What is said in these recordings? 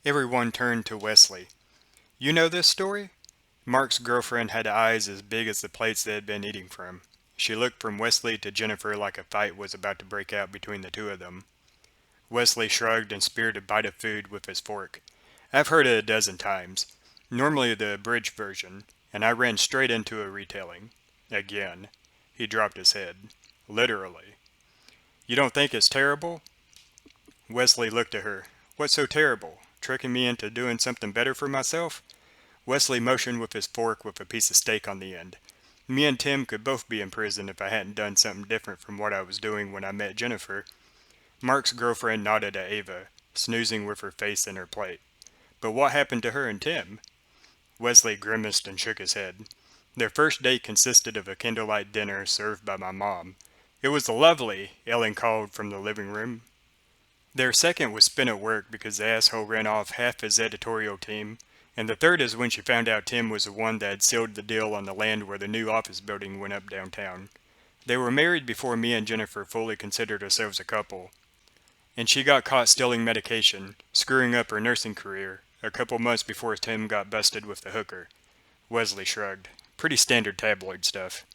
Everyone turned to Wesley. You know this story? Mark's girlfriend had eyes as big as the plates they had been eating from. She looked from Wesley to Jennifer like a fight was about to break out between the two of them. Wesley shrugged and speared a bite of food with his fork. I've heard it a dozen times. Normally the abridged version, and I ran straight into a retelling. Again. He dropped his head. Literally. You don't think it's terrible? Wesley looked at her. What's so terrible? Tricking me into doing something better for myself? Wesley motioned with his fork with a piece of steak on the end. Me and Tim could both be in prison if I hadn't done something different from what I was doing when I met Jennifer. Mark's girlfriend nodded at Ava, snoozing with her face in her plate. But what happened to her and Tim? Wesley grimaced and shook his head. Their first date consisted of a candlelight dinner served by my mom. It was lovely, Ellen called from the living room. Their second was spent at work because the asshole ran off half his editorial team, and the third is when she found out Tim was the one that had sealed the deal on the land where the new office building went up downtown. They were married before me and Jennifer fully considered ourselves a couple, and she got caught stealing medication, screwing up her nursing career, a couple months before Tim got busted with the hooker. Wesley shrugged. Pretty standard tabloid stuff.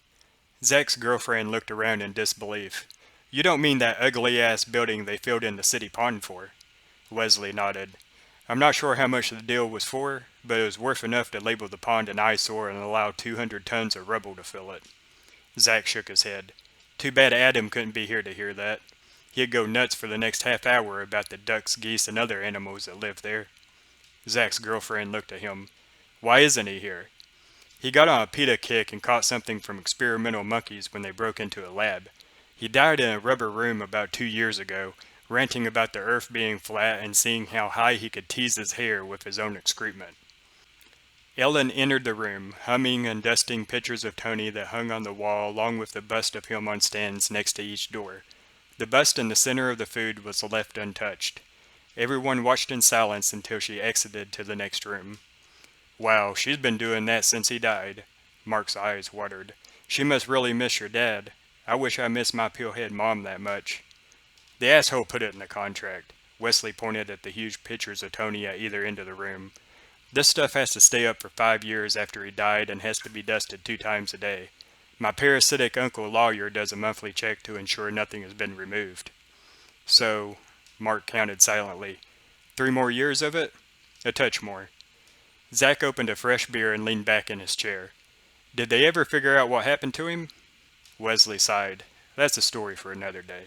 Zach's girlfriend looked around in disbelief. You don't mean that ugly-ass building they filled in the city pond for? Wesley nodded. I'm not sure how much the deal was for, but it was worth enough to label the pond an eyesore and allow 200 tons of rubble to fill it. Zach shook his head. Too bad Adam couldn't be here to hear that. He'd go nuts for the next half hour about the ducks, geese, and other animals that live there. Zach's girlfriend looked at him. Why isn't he here? He got on a PETA kick and caught something from experimental monkeys when they broke into a lab. He died in a rubber room about 2 years ago, ranting about the earth being flat and seeing how high he could tease his hair with his own excrement. Ellen entered the room, humming and dusting pictures of Tony that hung on the wall along with the bust of him on stands next to each door. The bust in the center of the food was left untouched. Everyone watched in silence until she exited to the next room. Wow, she's been doing that since he died. Mark's eyes watered. She must really miss your dad. I wish I missed my pillhead mom that much. The asshole put it in the contract. Wesley pointed at the huge pictures of Tony at either end of the room. This stuff has to stay up for 5 years after he died and has to be dusted 2 times a day. My parasitic uncle lawyer does a monthly check to ensure nothing has been removed. So, Mark counted silently. 3 more years of it? A touch more. Zach opened a fresh beer and leaned back in his chair. Did they ever figure out what happened to him? Wesley sighed. That's a story for another day.